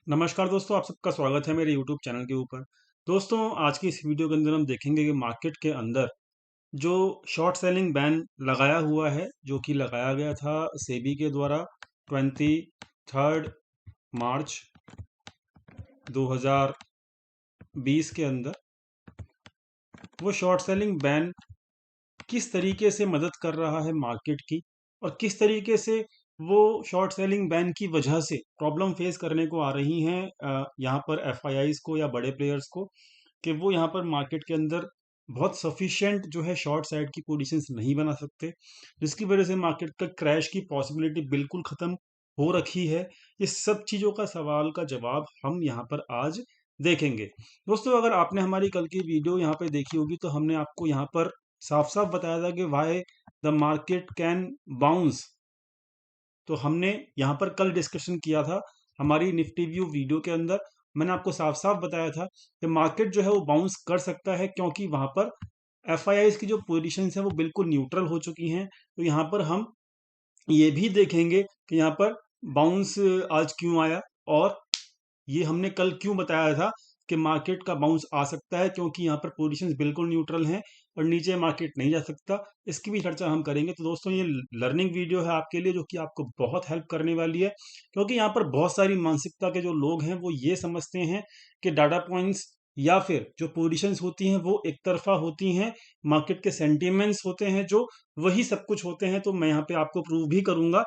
नमस्कार दोस्तों, आप सबका स्वागत है मेरे यूट्यूब चैनल के ऊपर। दोस्तों, आज की इस वीडियो के अंदर हम देखेंगे कि मार्केट के अंदर जो शॉर्ट सेलिंग बैन लगाया हुआ है, जो कि लगाया गया था सेबी के द्वारा 23 मार्च 2020 के अंदर। वो शॉर्ट सेलिंग बैन किस तरीके से मदद कर रहा है मार्केट की, और किस तरीके से वो शॉर्ट सेलिंग बैन की वजह से प्रॉब्लम फेस करने को आ रही हैं यहाँ पर एफआईआईज को या बड़े प्लेयर्स को, कि वो यहाँ पर मार्केट के अंदर बहुत सफिशिएंट जो है शॉर्ट साइड की पोजीशंस नहीं बना सकते, जिसकी वजह से मार्केट का क्रैश की पॉसिबिलिटी बिल्कुल खत्म हो रखी है। ये सब चीज़ों का सवाल का जवाब हम यहाँ पर आज देखेंगे। दोस्तों, अगर आपने हमारी कल की वीडियो यहाँ पे देखी होगी तो हमने आपको यहाँ पर साफ साफ बताया था कि why the market can bounce. तो हमने यहाँ पर कल डिस्कशन किया था हमारी निफ्टी व्यू वीडियो के अंदर। मैंने आपको साफ साफ बताया था कि मार्केट जो है वो बाउंस कर सकता है, क्योंकि वहां पर एफआईआईज की जो पोजीशंस हैं वो बिल्कुल न्यूट्रल हो चुकी हैं। तो यहाँ पर हम ये भी देखेंगे कि यहाँ पर बाउंस आज क्यों आया, और ये हमने कल क्यों बताया था कि मार्केट का बाउंस आ सकता है, क्योंकि यहाँ पर पोजीशंस बिल्कुल न्यूट्रल हैं और नीचे मार्केट नहीं जा सकता। इसकी भी चर्चा हम करेंगे। तो दोस्तों, ये लर्निंग वीडियो है आपके लिए, जो कि आपको बहुत हेल्प करने वाली है, क्योंकि यहाँ पर बहुत सारी मानसिकता के जो लोग हैं वो ये समझते हैं कि डाटा पॉइंट्स या फिर जो पोजीशंस होती हैं वो एक तरफा होती हैं, मार्केट के सेंटीमेंट्स होते हैं जो वही सब कुछ होते हैं। तो मैं यहाँ पे आपको प्रूव भी करूंगा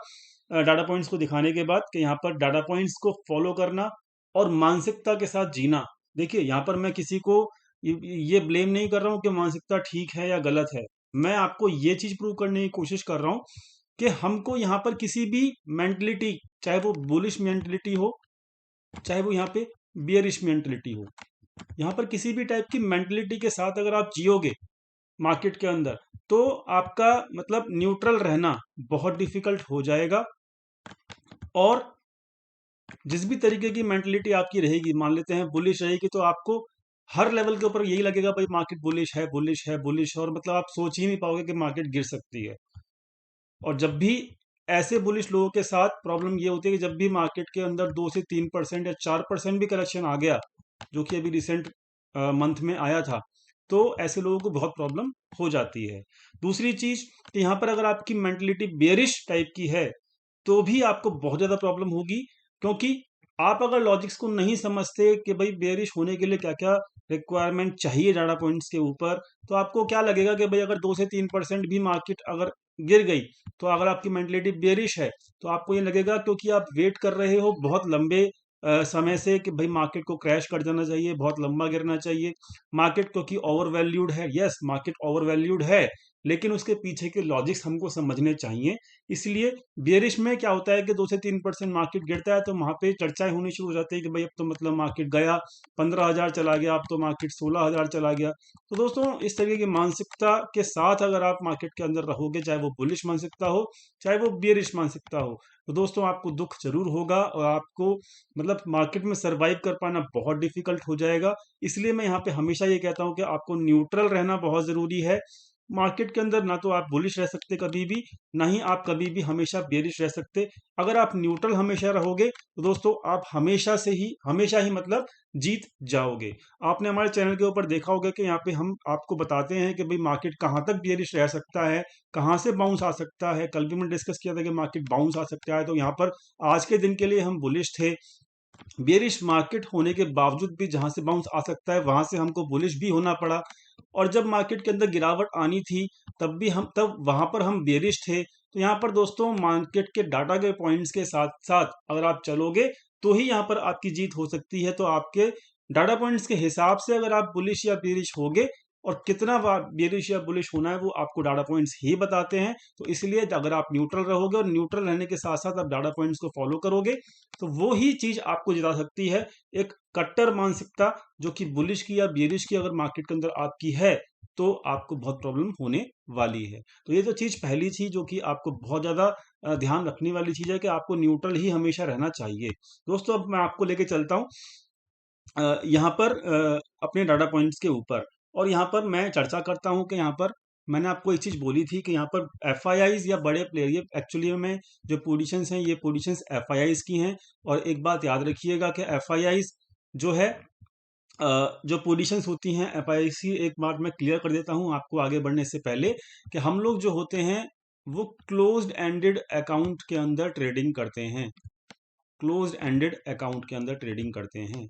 डाटा पॉइंट्स को दिखाने के बाद कि यहाँ पर डाटा पॉइंट्स को फॉलो करना और मानसिकता के साथ जीना। देखिए, यहाँ पर मैं किसी को ये ब्लेम नहीं कर रहा हूँ कि मानसिकता ठीक है या गलत है। मैं आपको ये चीज प्रूव करने की कोशिश कर रहा हूँ कि हमको यहाँ पर किसी भी मेंटलिटी, चाहे वो बुलिश मेंटलिटी हो, चाहे वो यहाँ पे बियरिश मेंटलिटी हो, यहाँ पर किसी भी टाइप की मेंटलिटी के साथ अगर आप जियोगे मार्केट के अंदर, तो आपका मतलब न्यूट्रल रहना बहुत डिफिकल्ट हो जाएगा। और जिस भी तरीके की मेंटलिटी आपकी रहेगी, मान लेते हैं बुलिश रहेगी, तो आपको हर लेवल के ऊपर यही लगेगा भाई मार्केट बुलिश है, बुलिश है, बुलिश है, और मतलब आप सोच ही नहीं पाओगे कि मार्केट गिर सकती है। और जब भी ऐसे बुलिश लोगों के साथ प्रॉब्लम ये होती है कि जब भी मार्केट के अंदर 2 से 3% या 4% भी करेक्शन आ गया, जो कि अभी रिसेंट मंथ में आया था, तो ऐसे लोगों को बहुत प्रॉब्लम हो जाती है। दूसरी चीज कि यहाँ पर अगर आपकी मेंटलिटी बेरिश टाइप की है, तो भी आपको बहुत ज्यादा प्रॉब्लम होगी, क्योंकि आप अगर लॉजिक्स को नहीं समझते कि भाई बेरिश होने के लिए क्या क्या रिक्वायरमेंट चाहिए डाटा पॉइंट्स के ऊपर, तो आपको क्या लगेगा कि भाई अगर 2 से 3% भी मार्केट अगर गिर गई, तो अगर आपकी मेंटलिटी बेरिश है, तो आपको ये लगेगा, क्योंकि आप वेट कर रहे हो बहुत लंबे समय से कि भाई मार्केट को क्रैश कर जाना चाहिए, बहुत लंबा गिरना चाहिए मार्केट, क्योंकि ओवर वैल्यूड है। यस, मार्केट ओवर वैल्यूड है, लेकिन उसके पीछे के लॉजिक्स हमको समझने चाहिए। इसलिए बियरिश में क्या होता है कि 2 से 3% मार्केट गिरता है, तो वहां पे चर्चाएं होनी शुरू हो जाती है कि भाई अब तो मतलब मार्केट गया 15,000 चला गया, अब तो मार्केट 16,000 चला गया। तो दोस्तों, इस तरीके की मानसिकता के साथ अगर आप मार्केट के अंदर रहोगे, चाहे वो बुलिश मानसिकता हो, चाहे वो बियरिश मानसिकता हो, तो दोस्तों आपको दुख जरूर होगा और आपको मतलब मार्केट में सरवाइव कर पाना बहुत डिफिकल्ट हो जाएगा। इसलिए मैं यहाँ पे हमेशा ये कहता हूँ कि आपको न्यूट्रल रहना बहुत जरूरी है मार्केट के अंदर। ना तो आप बुलिश रह सकते कभी भी, ना ही आप कभी भी हमेशा बेरिश रह सकते। अगर आप न्यूट्रल हमेशा रहोगे, तो दोस्तों आप हमेशा ही मतलब जीत जाओगे। आपने हमारे चैनल के ऊपर देखा होगा कि यहाँ पे हम आपको बताते हैं कि भाई मार्केट कहाँ तक बेरिश रह सकता है, कहाँ से बाउंस आ सकता है। कल भी मैंने डिस्कस किया था कि मार्केट बाउंस आ सकता है, तो यहाँ पर आज के दिन के लिए हम बुलिश थे। बेरिश मार्केट होने के बावजूद भी जहां से बाउंस आ सकता है, वहां से हमको बुलिश भी होना पड़ा। और जब मार्केट के अंदर गिरावट आनी थी, तब वहां पर हम बेरिश थे। तो यहाँ पर दोस्तों मार्केट के डाटा के पॉइंट्स के साथ साथ अगर आप चलोगे, तो ही यहाँ पर आपकी जीत हो सकती है। तो आपके डाटा पॉइंट्स के हिसाब से अगर आप बुलिश या बेरिश होगे, और कितना बार बेरिश या बुलिश होना है वो आपको डाटा पॉइंट्स ही बताते हैं। तो इसलिए अगर आप न्यूट्रल रहोगे और न्यूट्रल रहने के साथ साथ आप डाटा पॉइंट्स को फॉलो करोगे, तो वो ही चीज आपको जिता सकती है। एक कट्टर मानसिकता जो कि बुलिश की या बेरिश की अगर मार्केट के अंदर आपकी है, तो आपको बहुत प्रॉब्लम होने वाली है। तो ये तो चीज पहली चीज जो कि आपको बहुत ज्यादा ध्यान रखने वाली चीज है कि आपको न्यूट्रल ही हमेशा रहना चाहिए। दोस्तों, अब मैं आपको लेके चलता हूँ यहाँ पर अपने डाटा पॉइंट्स के ऊपर, और यहाँ पर मैं चर्चा करता हूँ कि यहाँ पर मैंने आपको एक चीज बोली थी कि यहाँ पर एफआईआईज या बड़े प्लेयर, ये एक्चुअली में जो पोजीशंस हैं ये पोजीशंस एफआईआईज की हैं। और एक बात याद रखिएगा कि एफआईआईज जो है जो पोजीशंस होती हैं एफआईआईज की, एक बात मैं क्लियर कर देता हूँ आपको आगे बढ़ने से पहले, कि हम लोग जो होते हैं वो क्लोज्ड एंडेड अकाउंट के अंदर ट्रेडिंग करते हैं, क्लोज्ड एंडेड अकाउंट के अंदर ट्रेडिंग करते हैं।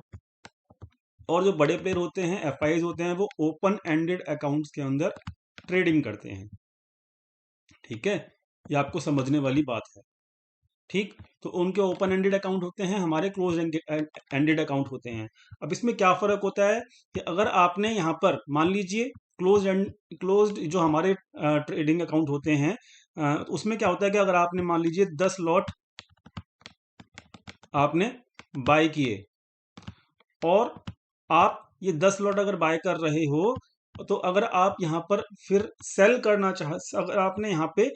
और जो बड़े प्लेयर होते हैं एफआईआईज होते हैं वो ओपन एंडेड अकाउंट्स के अंदर ट्रेडिंग करते हैं। ठीक है, ये आपको समझने वाली बात है। ठीक, तो उनके ओपन एंडेड अकाउंट होते हैं, हमारे क्लोज एंडेड अकाउंट होते हैं। अब इसमें क्या फर्क होता है कि अगर आपने यहाँ पर मान लीजिए क्लोज्ड जो हमारे ट्रेडिंग अकाउंट होते हैं उसमें क्या होता है कि अगर आपने मान लीजिए 10 लॉट आपने बाय किए और आप ये 10 लॉट अगर बाय कर रहे हो, तो अगर आप यहाँ पर फिर सेल करना अगर आपने यहाँ पे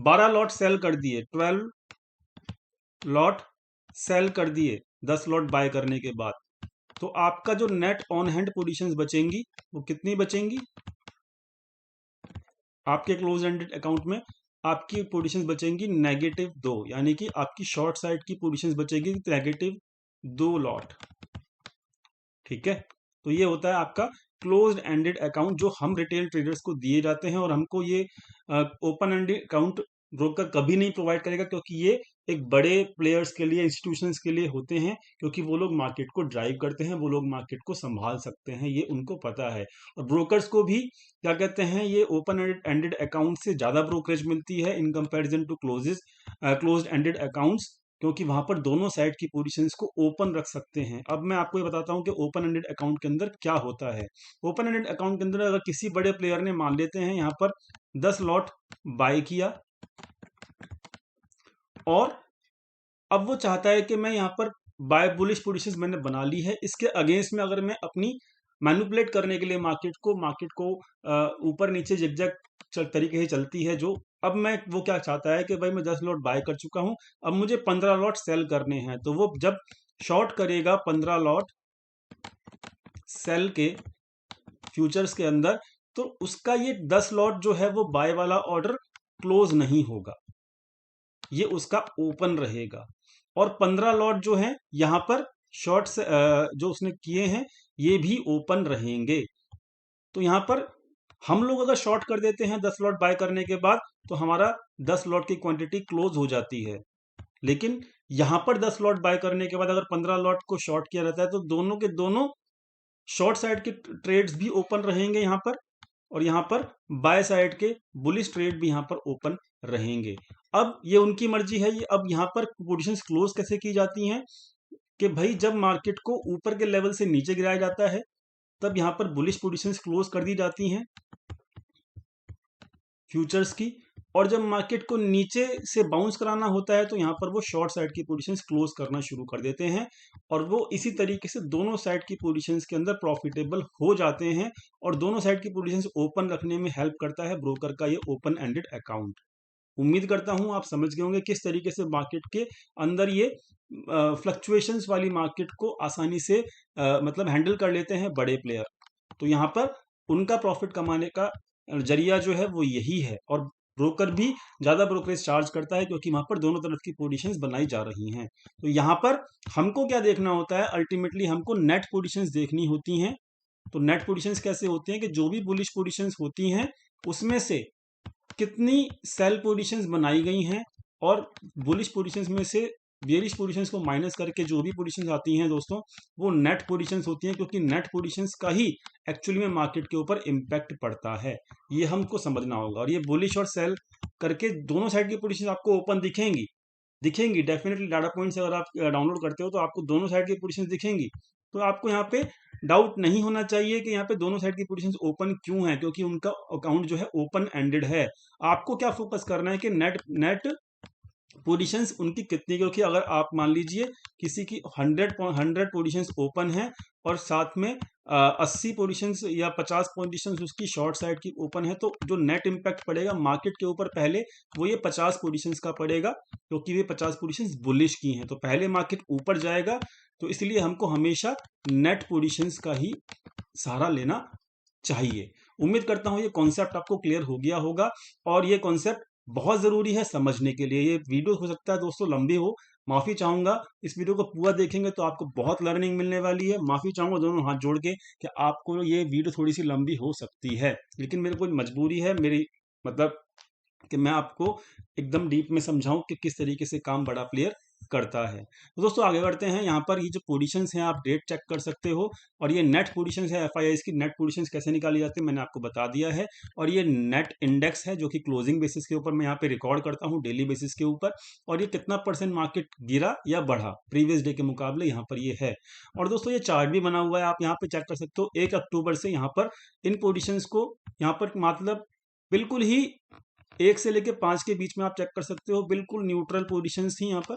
12 लॉट सेल कर दिए, 12 लॉट सेल कर दिए 10 लॉट बाय करने के बाद, तो आपका जो नेट ऑन हैंड पोजीशंस बचेंगी वो कितनी बचेंगी? आपके क्लोज एंडेड अकाउंट में आपकी पोजीशंस बचेंगी -2, यानी कि आपकी शॉर्ट साइड की पोजीशंस बचेगी -2 लॉट। ठीक है, तो ये होता है आपका क्लोज्ड एंडेड अकाउंट जो हम रिटेल ट्रेडर्स को दिए जाते हैं। और हमको ये ओपन एंडेड अकाउंट ब्रोकर कभी नहीं प्रोवाइड करेगा, क्योंकि ये एक बड़े प्लेयर्स के लिए, इंस्टीट्यूशंस के लिए होते हैं, क्योंकि वो लोग मार्केट को ड्राइव करते हैं, वो लोग मार्केट को संभाल सकते हैं, ये उनको पता है। और ब्रोकर्स को भी क्या कहते हैं, ये ओपन एंडेड अकाउंट से ज़्यादा ब्रोकरेज मिलती है in comparison to closed ended accounts, क्योंकि वहां पर दोनों साइड की पोजीशंस को ओपन रख सकते हैं। अब मैं आपको ये बताता हूं कि ओपन एंडेड अकाउंट के अंदर क्या होता है। ओपन एंडेड अकाउंट के अंदर अगर किसी बड़े प्लेयर ने मान लेते हैं यहाँ पर 10 लॉट बाय किया और अब वो चाहता है कि मैं यहाँ पर बाय बुलिश पोजीशंस मैंने बना ली है, इसके अगेंस्ट में अगर मैं अपनी मैनिपुलेट करने के लिए मार्केट को ऊपर नीचे जिगजैग तरीके से चलती है जो, अब मैं वो क्या चाहता है कि भाई मैं 10 लॉट बाय कर चुका हूं, अब मुझे 15 लॉट सेल करने हैं। तो वो जब शॉर्ट करेगा 15 लॉट सेल के फ्यूचर्स के अंदर, तो उसका ये 10 लॉट जो है वो बाय वाला ऑर्डर क्लोज नहीं होगा, ये उसका ओपन रहेगा। और 15 लॉट जो है यहां पर शॉर्ट्स जो उसने किए हैं ये भी ओपन रहेंगे। तो यहां पर हम लोग अगर शॉर्ट कर देते हैं 10 लॉट बाय करने के बाद, तो हमारा 10 लॉट की क्वांटिटी क्लोज हो जाती है। लेकिन यहां पर 10 लॉट बाय करने के बाद अगर 15 लॉट को शॉर्ट किया रहता है, तो दोनों के दोनों शॉर्ट साइड के ट्रेड्स भी ओपन रहेंगे यहां पर, और यहां पर बाय साइड के बुलिश ट्रेड भी यहां पर ओपन रहेंगे। अब ये उनकी मर्जी है, ये अब यहां पर पोजीशंस क्लोज कैसे की जाती हैं कि भाई जब मार्केट को ऊपर के लेवल से नीचे गिराया जाता है, तब यहां पर बुलिश पोजीशंस क्लोज कर दी जाती हैं फ्यूचर्स की। और जब मार्केट को नीचे से बाउंस कराना होता है, तो यहां पर वो शॉर्ट साइड की पोजीशंस क्लोज करना शुरू कर देते हैं, और वो इसी तरीके से दोनों साइड की पोजीशंस के अंदर प्रॉफिटेबल हो जाते हैं। और दोनों साइड की पोजीशंस ओपन रखने में हेल्प करता है ब्रोकर का ये ओपन एंडेड अकाउंट। उम्मीद करता हूं आप समझ गए होंगे किस तरीके से मार्केट के अंदर ये फ्लक्चुएशंस वाली मार्केट को आसानी से मतलब हैंडल कर लेते हैं बड़े प्लेयर। तो यहाँ पर उनका प्रॉफिट कमाने का जरिया जो है वो यही है। और ब्रोकर भी ज्यादा ब्रोकरेज चार्ज करता है, क्योंकि वहां पर दोनों तरफ की पोजीशंस बनाई जा रही हैं। तो यहाँ पर हमको क्या देखना होता है, अल्टीमेटली हमको नेट पोजीशंस देखनी होती हैं। तो नेट पोजीशंस कैसे होती हैं कि जो भी बुलिश पोजीशंस होती हैं उसमें से कितनी सेल पोजीशंस बनाई गई हैं, और बुलिश पोजीशंस में से बेरिश पोजीशंस को माइनस करके जो भी पोजीशंस आती हैं दोस्तों, वो नेट पोजीशंस होती हैं, क्योंकि नेट पोजीशंस का ही एक्चुअली में मार्केट के ऊपर इम्पैक्ट पड़ता है। ये हमको समझना होगा। और ये बुलिश और सेल करके दोनों साइड की पोजीशंस आपको ओपन दिखेंगी डेफिनेटली। डाटा पॉइंट्स अगर आप डाउनलोड करते हो तो आपको दोनों साइड की पोजीशंस दिखेंगी। तो आपको यहाँ पे डाउट नहीं होना चाहिए कि यहाँ पे दोनों साइड की पोजीशंस ओपन क्यों है, क्योंकि उनका अकाउंट जो है ओपन एंडेड है। आपको क्या फोकस करना है कि नेट पोजीशंस उनकी कितनी, क्योंकि अगर आप मान लीजिए किसी की 100 पोजीशंस ओपन है और साथ में 80 पोजीशंस या 50 पोजीशंस उसकी शॉर्ट साइड की ओपन है, तो जो नेट इम्पैक्ट पड़ेगा मार्केट के ऊपर पहले वो ये 50 पोजीशंस का पड़ेगा, क्योंकि ये 50 पोजीशंस बुलिश की हैं। तो पहले मार्केट ऊपर जाएगा, तो इसलिए हमको हमेशा नेट पोजीशंस का ही सहारा लेना चाहिए। उम्मीद करता हूँ ये कॉन्सेप्ट आपको क्लियर हो गया होगा, और ये कॉन्सेप्ट बहुत ज़रूरी है समझने के लिए। ये वीडियो हो सकता है दोस्तों लंबी हो, माफ़ी चाहूँगा। इस वीडियो को पूरा देखेंगे तो आपको बहुत लर्निंग मिलने वाली है। माफ़ी चाहूँगा दोनों हाथ जोड़ के कि आपको ये वीडियो थोड़ी सी लंबी हो सकती है, लेकिन मेरे को मजबूरी है मेरी, मतलब कि मैं आपको एकदम डीप में समझाऊं कि किस तरीके से काम बड़ा प्लेयर करता है। तो दोस्तों आगे बढ़ते हैं। यहाँ पर ये जो पोजीशंस हैं आप डेट चेक कर सकते हो, और ये नेट पोजीशंस है एफआईआईज की। नेट पोजीशंस कैसे निकाली जाती है मैंने आपको बता दिया है, और ये नेट इंडेक्स है जो कि क्लोजिंग बेसिस के ऊपर मैं यहाँ पे रिकॉर्ड करता हूँ, डेली बेसिस के ऊपर, और ये कितना परसेंट मार्केट गिरा या बढ़ा प्रीवियस डे के मुकाबले, यहाँ पर ये है। और दोस्तों ये चार्ट भी बना हुआ है, आप यहाँ पे चेक कर सकते हो 1 अक्टूबर से यहाँ पर इन पोजिशंस को, यहाँ पर मतलब बिल्कुल ही 1 से लेकर 5 के बीच में आप चेक कर सकते हो, बिल्कुल न्यूट्रल पोजीशंस थी यहाँ पर,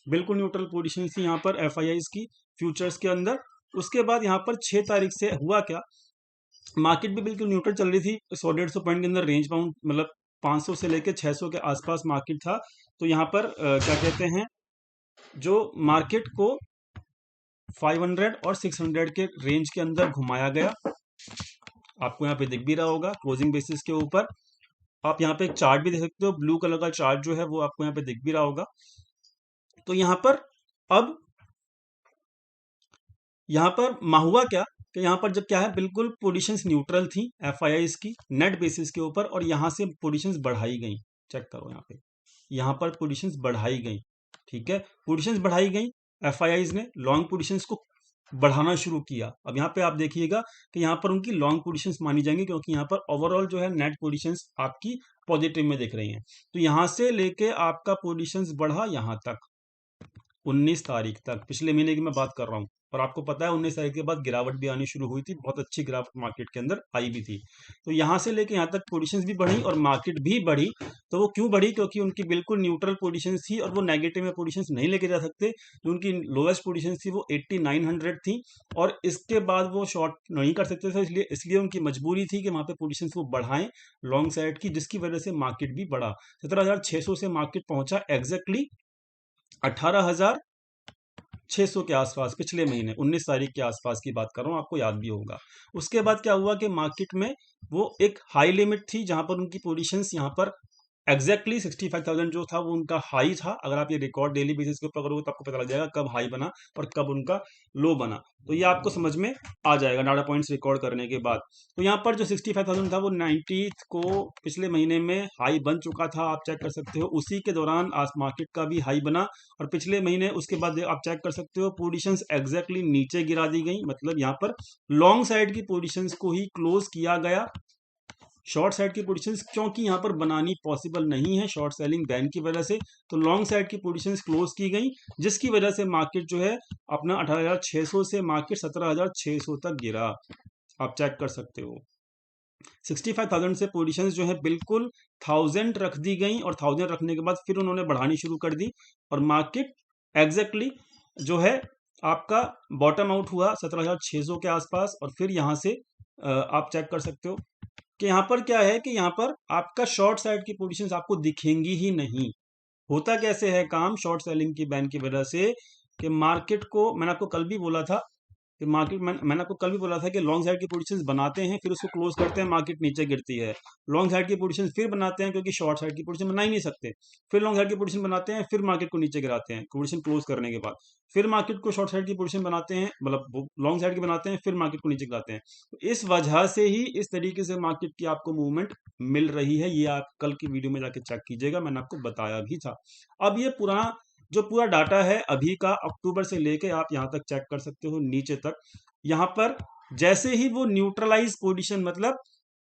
बिल्कुल न्यूट्रल पोजीशंस थी यहाँ पर एफआईआईज की फ्यूचर्स के अंदर। उसके बाद यहाँ पर 6 तारीख से हुआ क्या, मार्केट भी बिल्कुल न्यूट्रल चल रही थी, 100-150 पॉइंट के अंदर रेंज बाउंड, मतलब 500 से लेकर 600 के आसपास मार्केट था। तो यहाँ पर क्या कहते हैं, जो मार्केट को 500 और 600 के रेंज के अंदर घुमाया गया, आपको यहाँ पे दिख भी रहा होगा क्लोजिंग बेसिस के ऊपर। आप यहाँ पे एक चार्ट भी देख सकते हो, ब्लू कलर का चार्ट जो है वो आपको यहाँ पे दिख भी रहा होगा। तो यहाँ पर अब यहाँ पर हुआ क्या कि यहाँ पर जब क्या है, बिल्कुल पोजीशंस न्यूट्रल थी एफआईआईज की नेट बेसिस के ऊपर, और यहाँ से पोजीशंस बढ़ाई गई। चेक करो यहाँ पे, यहाँ पर पोजीशंस बढ़ाई गई, ठीक है, पोजीशंस बढ़ाई गई। एफआईआईज ने लॉन्ग पोजीशंस को बढ़ाना शुरू किया। अब यहाँ पे आप देखिएगा कि यहाँ पर उनकी लॉन्ग पोजीशंस मानी जाएंगी, क्योंकि यहाँ पर ओवरऑल जो है नेट पोजीशंस आपकी पॉजिटिव में दिख रही हैं। तो यहाँ से लेके आपका पोजीशंस बढ़ा यहाँ तक 19 तारीख तक, पिछले महीने की मैं बात कर रहा हूँ, और आपको पता है 19 तारीख के बाद गिरावट भी आनी शुरू हुई थी, बहुत अच्छी गिरावट मार्केट के अंदर आई भी थी। तो यहाँ से लेके यहाँ तक पोजीशंस भी बढ़ी और मार्केट भी बढ़ी। तो वो क्यों बढ़ी, क्योंकि उनकी बिल्कुल न्यूट्रल पोजीशंस थी, और वो नेगेटिव में पोजीशंस नहीं लेके जा सकते। जो उनकी लोएस्ट पोजीशन थी वो 8900 थी, और इसके बाद वो शॉर्ट नहीं कर सकते थे, इसलिए इसलिए उनकी मजबूरी थी कि वहाँ पे पोजीशंस वो बढ़ाएं लॉन्ग साइड की, जिसकी वजह से मार्केट भी बढ़ा। 17,600 से मार्केट पहुंचा एग्जैक्टली 18,600 के आसपास, पिछले महीने 19 तारीख के आसपास की बात कर रहा हूँ, आपको याद भी होगा। उसके बाद क्या हुआ कि मार्केट में वो एक हाई लिमिट थी, जहां पर उनकी पोजीशंस यहाँ पर एग्जैक्टली 65,000 जो था वो उनका हाई था। अगर आप ये रिकॉर्ड डेली बेसिस के ऊपर करोगे तो आपको पता लग जाएगा कब हाई बना और कब उनका लो बना। तो ये आपको समझ में आ जाएगा डाटा पॉइंट्स रिकॉर्ड करने के बाद। तो यहाँ पर जो 65,000 था वो 90th को पिछले महीने में हाई बन चुका था, आप चेक कर सकते हो। उसी के दौरान आज मार्केट का भी हाई बना, और पिछले महीने उसके बाद आप चेक कर सकते हो पोजीशंस एग्जैक्टली नीचे गिरा दी गई। मतलब यहाँ पर लॉन्ग साइड की पोजीशंस को ही क्लोज किया गया, शॉर्ट साइड की पोजीशंस क्योंकि यहाँ पर बनानी पॉसिबल नहीं है शॉर्ट सेलिंग बैन की वजह से, तो लॉन्ग साइड की पोजीशंस क्लोज की गई, जिसकी वजह से मार्केट जो है अपना 18,600 से मार्केट 17,600 तक गिरा। आप चेक कर सकते हो 65,000 से पोजीशंस जो है बिल्कुल 1000 रख दी गई, और 1000 रखने के बाद फिर उन्होंने बढ़ानी शुरू कर दी, और मार्केट एग्जैक्टली जो है आपका बॉटम आउट हुआ 17,600 के आसपास। और फिर यहाँ से आप चेक कर सकते हो कि यहाँ पर क्या है कि यहाँ पर आपका शॉर्ट साइड की पोजीशंस आपको दिखेंगी ही नहीं। होता कैसे है काम शॉर्ट सेलिंग की बैन की वजह से, कि मार्केट को मैंने आपको कल भी बोला था कि मैंने आपको कल भी बोला था कि लॉन्ग साइड की पोजीशंस बनाते हैं, फिर उसको क्लोज करते हैं, मार्केट नीचे गिरती है। लॉन्ग साइड की पोजीशंस फिर बनाते हैं, क्योंकि शॉर्ट साइड की पोजीशन बना ही नहीं सकते, फिर लॉन्ग साइड की पोजीशन बनाते हैं, फिर मार्केट को नीचे गिराते हैं पोजीशन क्लोज करने के बाद, फिर मार्केट को शॉर्ट साइड की पोजीशन बनाते हैं, मतलब लॉन्ग साइड की बनाते हैं, फिर मार्केट को नीचे गिराते हैं। तो इस वजह से ही इस तरीके से मार्केट की आपको मूवमेंट मिल रही है। ये आप कल की वीडियो में जाके चेक कीजिएगा, मैंने आपको बताया भी था। अब ये जो पूरा डाटा है अभी का, अक्टूबर से लेके आप यहाँ तक चेक कर सकते हो नीचे तक। यहाँ पर जैसे ही वो न्यूट्रलाइज पोजीशन, मतलब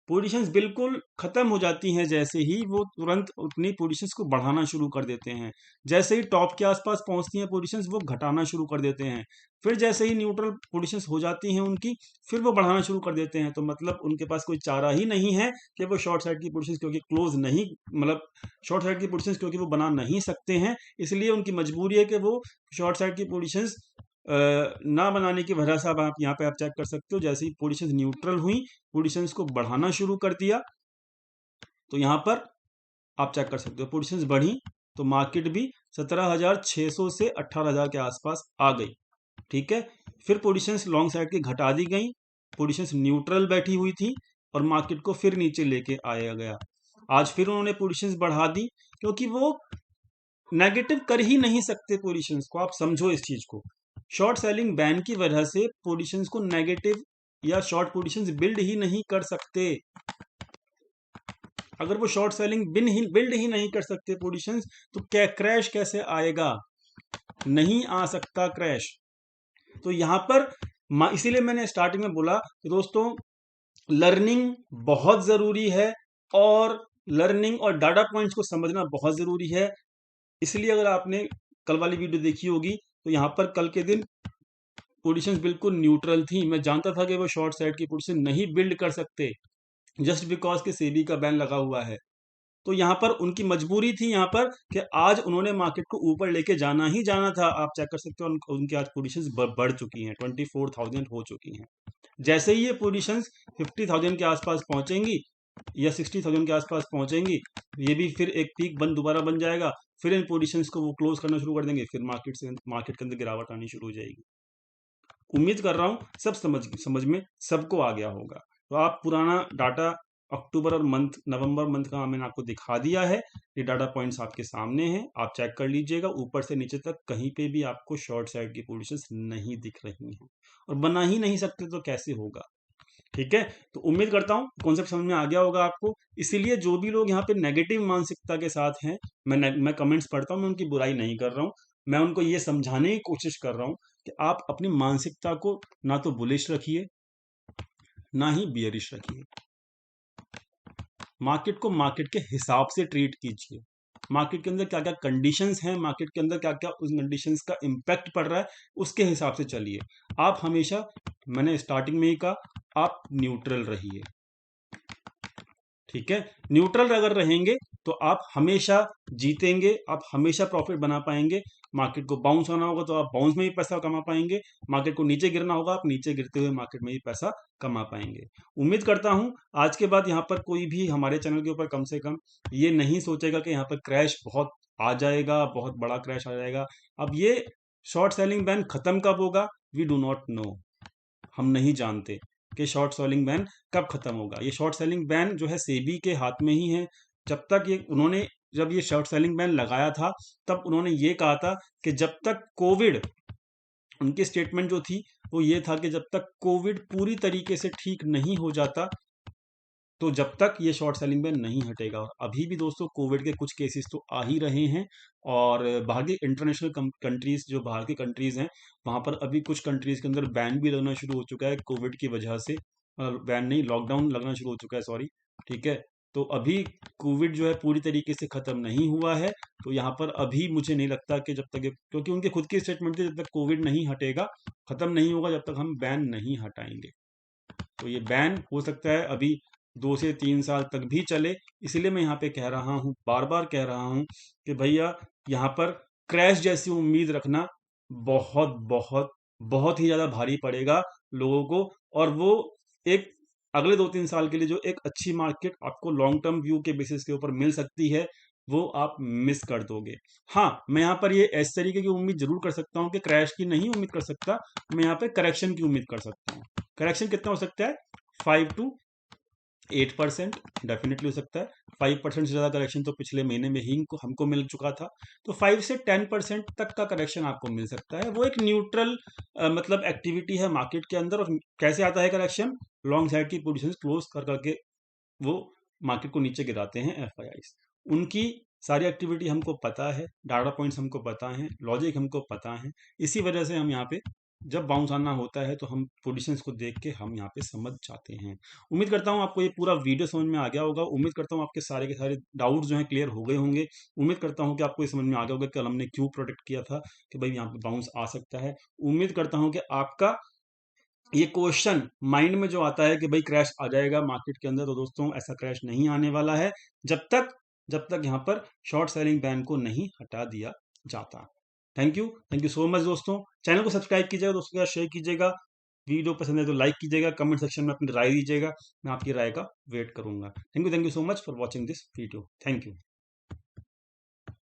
पोजीशंस बिल्कुल खत्म हो जाती हैं, जैसे ही वो तुरंत अपनी पोजीशंस को बढ़ाना शुरू कर देते हैं। जैसे ही टॉप के आसपास पहुंचती हैं पोजीशंस, वो घटाना शुरू कर देते हैं। फिर जैसे ही न्यूट्रल पोजीशंस हो जाती हैं उनकी, फिर वो बढ़ाना शुरू कर देते हैं। तो मतलब उनके पास कोई चारा ही नहीं है कि वो शॉर्ट साइड की पोजीशंस, क्योंकि क्लोज नहीं, मतलब शॉर्ट साइड की पोजीशंस क्योंकि वो बना नहीं सकते हैं, इसलिए उनकी मजबूरी है कि वो शॉर्ट साइड की पोजीशंस ना बनाने की वजह से। अब आप यहाँ पे आप चेक कर सकते हो, जैसे ही पोजीशंस न्यूट्रल हुई, पोजीशंस को बढ़ाना शुरू कर दिया। तो यहाँ पर आप चेक कर सकते हो पोजीशंस बढ़ी, तो मार्केट भी 17,600 से 18,000 के आसपास आ गई, ठीक है। फिर पोजीशंस लॉन्ग साइड की घटा दी गई, पोजीशंस न्यूट्रल बैठी हुई थी, और मार्केट को फिर नीचे लेके आया गया। आज फिर उन्होंने पोजीशंस बढ़ा दी, क्योंकि वो नेगेटिव कर ही नहीं सकते पोजीशंस को। आप समझो इस चीज को, शॉर्ट सेलिंग बैन की वजह से पोजीशंस को नेगेटिव या शॉर्ट पोजीशंस बिल्ड ही नहीं कर सकते। अगर वो शॉर्ट सेलिंग बिल्ड ही नहीं कर सकते पोजीशंस, तो क्या क्रैश कैसे आएगा? नहीं आ सकता क्रैश। तो यहां पर इसीलिए मैंने स्टार्टिंग में बोला कि दोस्तों, लर्निंग बहुत जरूरी है, और लर्निंग और डाटा पॉइंट्स को समझना बहुत जरूरी है। इसलिए अगर आपने कल वाली वीडियो देखी होगी, तो यहां पर कल के दिन पोजीशंस बिल्कुल न्यूट्रल थी। मैं जानता था कि वो शॉर्ट साइड की पोजीशन नहीं बिल्ड कर सकते, जस्ट बिकॉज के सेबी का बैन लगा हुआ है। तो यहां पर उनकी मजबूरी थी यहां पर कि आज उन्होंने मार्केट को ऊपर लेके जाना ही जाना था। आप चेक कर सकते हो, उनकी आज पोजीशंस बढ़ चुकी हैं, 24,000 हो चुकी हैं। जैसे ही ये पोजीशंस 50,000 के आसपास पहुंचेंगी या 60,000 के आसपास पहुंचेंगी, ये भी फिर एक पीक दोबारा बन जाएगा। फिर इन पोजीशंस को वो क्लोज करना शुरू कर देंगे, फिर मार्केट के अंदर गिरावट आनी शुरू हो जाएगी। उम्मीद कर रहा हूं सब समझ में सबको आ गया होगा। तो आप पुराना डाटा अक्टूबर और नवंबर मंथ का मैंने आपको दिखा दिया है। ये डाटा पॉइंट्स आपके सामने हैं, आप चेक कर लीजिएगा। ऊपर से नीचे तक कहीं पे भी आपको शॉर्ट साइड की पोजीशंस नहीं दिख रही हैं, और बना ही नहीं सकते तो कैसे होगा? ठीक है, तो उम्मीद करता हूं कॉन्सेप्ट समझ में आ गया होगा आपको। इसीलिए जो भी लोग यहाँ पे नेगेटिव मानसिकता के साथ हैं, मैं कमेंट्स पढ़ता हूं, मैं उनकी बुराई नहीं कर रहा हूं। मैं उनको ये समझाने की कोशिश कर रहा हूं कि आप अपनी मानसिकता को ना तो बुलिश रखिए, ना ही बियरिश रखिए। मार्केट को मार्केट के हिसाब से ट्रीट कीजिए। मार्केट के अंदर क्या क्या कंडीशंस हैं, मार्केट के अंदर क्या क्या उस कंडीशंस का इंपैक्ट पड़ रहा है, उसके हिसाब से चलिए। आप हमेशा, मैंने स्टार्टिंग में ही कहा, आप न्यूट्रल रहिए। ठीक है, न्यूट्रल अगर रहेंगे तो आप हमेशा जीतेंगे, आप हमेशा प्रॉफिट बना पाएंगे। मार्केट को बाउंस होना होगा तो आप बाउंस में ही पैसा कमा पाएंगे, मार्केट को नीचे गिरना होगा आप नीचे गिरते हुए मार्केट में ही पैसा कमा पाएंगे। उम्मीद करता हूं आज के बाद यहाँ पर कोई भी हमारे चैनल के ऊपर कम से कम ये नहीं सोचेगा कि यहाँ पर क्रैश बहुत आ जाएगा, बहुत बड़ा क्रैश आ जाएगा। अब ये शॉर्ट सेलिंग बैन खत्म कब होगा, वी डू नॉट नो, हम नहीं जानते कि शॉर्ट सेलिंग बैन कब खत्म होगा। ये शॉर्ट सेलिंग बैन जो है सेबी के हाथ में ही है। जब तक जब ये शॉर्ट सेलिंग बैन लगाया था, तब उन्होंने ये कहा था कि जब तक कोविड, उनकी स्टेटमेंट जो थी वो ये था कि जब तक कोविड पूरी तरीके से ठीक नहीं हो जाता, तो जब तक ये शॉर्ट सेलिंग बैन नहीं हटेगा। अभी भी दोस्तों कोविड के कुछ केसेस तो आ ही रहे हैं, और बाहर की इंटरनेशनल कंट्रीज, जो बाहर की कंट्रीज हैं, वहां पर अभी कुछ कंट्रीज के अंदर बैन भी लगना शुरू हो चुका है कोविड की वजह से। बैन नहीं, लॉकडाउन लगना शुरू हो चुका है, सॉरी। ठीक है, तो अभी कोविड जो है पूरी तरीके से खत्म नहीं हुआ है। तो यहाँ पर अभी मुझे नहीं लगता कि जब तक, क्योंकि उनके खुद की स्टेटमेंट थी, जब तक कोविड नहीं हटेगा, खत्म नहीं होगा, जब तक हम बैन नहीं हटाएंगे। तो ये बैन हो सकता है अभी 2 से 3 साल तक भी चले। इसलिए मैं यहाँ पे कह रहा हूँ, बार बार कह रहा हूँ कि भैया यहाँ पर क्रैश जैसी उम्मीद रखना बहुत बहुत बहुत ही ज्यादा भारी पड़ेगा लोगों को। और वो एक अगले 2-3 साल के लिए जो एक अच्छी मार्केट आपको लॉन्ग टर्म व्यू के बेसिस के ऊपर मिल सकती है, वो आप मिस कर दोगे। हाँ, मैं यहाँ पर ये इस तरीके की उम्मीद जरूर कर सकता हूँ कि क्रैश की नहीं उम्मीद कर सकता, मैं यहाँ पे करेक्शन की उम्मीद कर सकता हूँ। करेक्शन कितना हो सकता है? 5 to 8% डेफिनेटली हो सकता है। 5% से ज़्यादा करेक्शन तो पिछले महीने में ही हमको मिल चुका था। तो 5 से 10% तक का करेक्शन आपको मिल सकता है। वो एक न्यूट्रल मतलब एक्टिविटी है मार्केट के अंदर। और कैसे आता है करेक्शन? लॉन्ग साइड की पोजीशन क्लोज कर करके वो मार्केट को नीचे गिराते हैं एफआईआईस। उनकी सारी एक्टिविटी हमको पता है, डाटा पॉइंट्स हमको पता है, लॉजिक हमको पता है। इसी वजह से हम यहाँ पे जब बाउंस आना होता है तो हम पोजीशंस को देख के हम यहाँ पे समझ जाते हैं। उम्मीद करता हूँ आपको ये पूरा वीडियो समझ में आ गया होगा। उम्मीद करता हूँ आपके सारे के सारे डाउट्स जो हैं क्लियर हो गए होंगे। उम्मीद करता हूँ कि आपको ये समझ में आ गया होगा कि कल हमने क्यों प्रोटेक्ट किया था कि भाई यहाँ पे बाउंस आ सकता है। उम्मीद करता हूँ कि आपका ये क्वेश्चन माइंड में जो आता है कि भाई क्रैश आ जाएगा मार्केट के अंदर, तो दोस्तों ऐसा क्रैश नहीं आने वाला है जब तक यहाँ पर शॉर्ट सेलिंग बैन को नहीं हटा दिया जाता। थैंक यू सो मच दोस्तों। चैनल को सब्सक्राइब कीजिएगा, दोस्तों के साथ शेयर कीजिएगा। वीडियो पसंद है तो लाइक कीजिएगा, कमेंट सेक्शन में अपनी राय दीजिएगा, मैं आपकी राय का वेट करूंगा। Thank you so much for watching this video. Thank you.